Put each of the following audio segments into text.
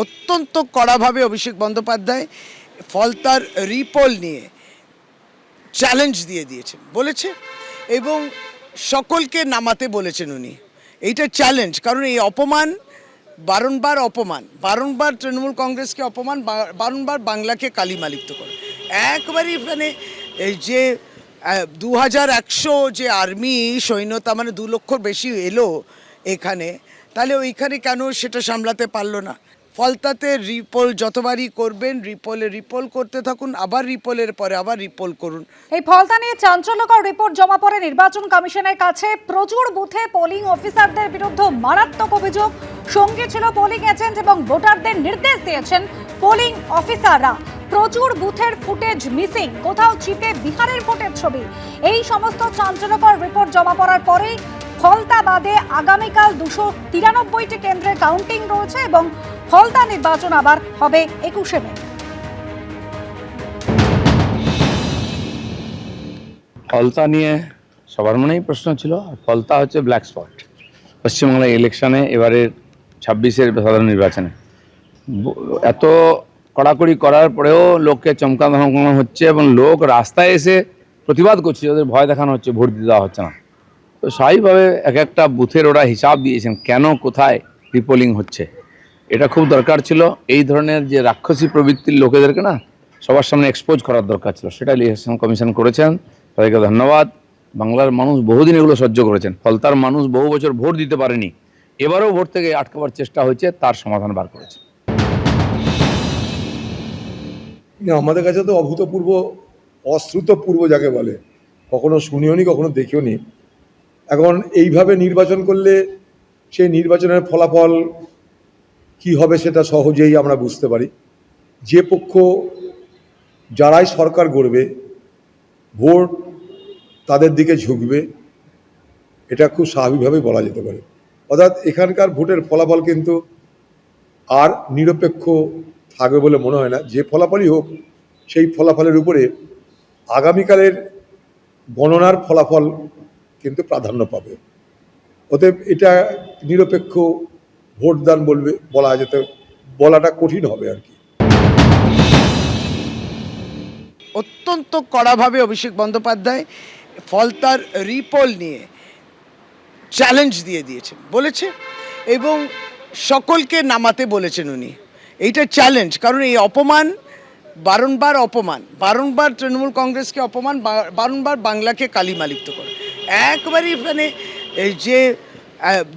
অত্যন্ত কড়াভাবে অভিষেক বন্দ্যোপাধ্যায় ফলতার রিপোল নিয়ে চ্যালেঞ্জ দিয়ে দিয়েছেন বলেছে এবং সকলকে নামাতে বলেছেন উনি। এইটা চ্যালেঞ্জ, কারণ এই অপমান বারংবার তৃণমূল কংগ্রেসকে অপমান, বারংবার বাংলাকে কালিমালিপ্ত করে একবারই মানে এই যে 2100 যে আর্মি সৈন্যতা মানে 2 লক্ষর বেশি এলো এখানে, তাহলে ওইখানে কেন সেটা সামলাতে পারলো না? ফলতাতে রিপোল যতবারই করবেন, রিপোল করতে থাকুন, আবার রিপোলের পরে আবার রিপোল করুন। এই ফলতা নিয়ে চাঞ্চল্যকর রিপোর্ট জমা পড়ে নির্বাচন কমিশনের কাছে। প্রচুর বুথে পোলিং অফিসারদের বিরুদ্ধে মারাত্মক অভিযোগ। সঙ্গে ছিল পোলিং এজেন্ট এবং ভোটারদের নির্দেশ দিয়েছেন পোলিং অফিসাররা। প্রচুর বুথের ফুটেজ মিসিং, কোথাও চিপে বিহারের ফুটেজ ছবি। এই সমস্ত চাঞ্চল্যকর রিপোর্ট জমা পড়ার পরেই ফলতা বাদে আগামীকাল 293টি কেন্দ্রে কাউন্টিং রয়েছে এবং ফলতা নির্বাচন আবার হবে 21শে মে। ফলতা নিয়ে সবার মনেই প্রশ্ন ছিল। আর ফলতা হচ্ছে ব্ল্যাক স্পট পশ্চিমবাংলার ইলেকশনে, এবারের 26-এর সাধারণ নির্বাচনে। এত কড়াকড়ি করার পরেও লোককে চমকানো ধমকানো হচ্ছে এবং লোক রাস্তায় এসে প্রতিবাদ করছে, ওদের ভয় দেখানো হচ্ছে, ভোট দিতে দেওয়া হচ্ছে না। তো স্বাভাবিকভাবে এক একটা বুথের ওরা হিসাব দিয়েছেন কেন কোথায় রিপোলিং হচ্ছে। এটা খুব দরকার ছিল। এই ধরনের যে রাক্ষসী প্রবৃত্তির লোকেদেরকে না সবার সামনে এক্সপোজ করার দরকার ছিল, সেটা ইলেকশন কমিশন করেছেন। তাদেরকে ধন্যবাদ। বাংলার মানুষ বহুদিন এগুলো সহ্য করেছেন। ফলতার মানুষ বহু বছর ভোট দিতে পারেনি, এবারেও ভোট থেকে আটকাবার চেষ্টা হয়েছে, তার সমাধান বার করেছে। আমাদের কাছে তো অভূতপূর্ব, অশ্রুতপূর্ব যাকে বলে, কখনো শুনিও নি, কখনো দেখিও নি। এখন এইভাবে নির্বাচন করলে সেই নির্বাচনের ফলাফল কি হবে সেটা সহজেই আমরা বুঝতে পারি। যে পক্ষ যারাই সরকার গড়বে, ভোট তাদের দিকে ঝুঁকবে, এটা খুব স্বাভাবিকভাবেই বলা যেতে পারে। অর্থাৎ এখানকার ভোটের ফলাফল কিন্তু আর নিরপেক্ষ থাকবে বলে মনে হয় না। যে ফলাফলই হোক, সেই ফলাফলের উপরে আগামীকালের গণনার ফলাফল কিন্তু প্রাধান্য পাবে। অতএব এটা নিরপেক্ষ ভোটদান বলাটা কঠিন হবে আর কি। অত্যন্ত কড়াভাবে অভিষেক বন্দ্যোপাধ্যায় ফলতার রিপোল নিয়ে চ্যালেঞ্জ দিয়ে দিয়েছেন বলেছে এবং সকলকে নামাতে বলেছেন উনি। এইটা চ্যালেঞ্জ, কারণ এই অপমান বারংবার তৃণমূল কংগ্রেসকে অপমান, বারংবার বাংলাকে কালিমালিপ্ত করে একবারই মানে এই যে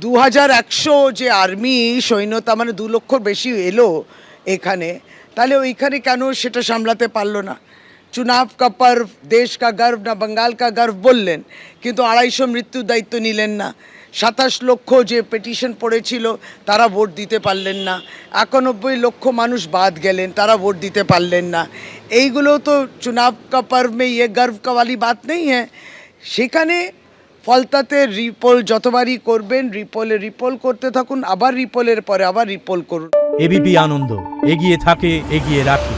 2100 যে আর্মি সৈন্যতা মানে 2 লক্ষর বেশি এলো এখানে, তাহলে ওইখানে কেন সেটা সামলাতে পারলো না? চুনাব কা পর্ব, দেশ কা গর্ব না বঙ্গাল কা গর্ব বললেন, কিন্তু 250 মৃত্যুর দায়িত্ব নিলেন না। 27 লক্ষ যে পিটিশন পড়েছিল তারা ভোট দিতে পারলেন না। 91 লক্ষ মানুষ বাদ গেলেন, তারা ভোট দিতে পারলেন না। এইগুলো তো চুনাব কা পর্ব মে ইয়ে গর্ব কা ওয়ালি বাত নেই হ্যাঁ। সেখানে ফলতাতে রিপোল যতবারই করবেন, রিপোল করতে থাকুন, আবার রিপোলের পরে আবার রিপোল করুন। এবিপি আনন্দ, এগিয়ে থাকে, এগিয়ে রাখে।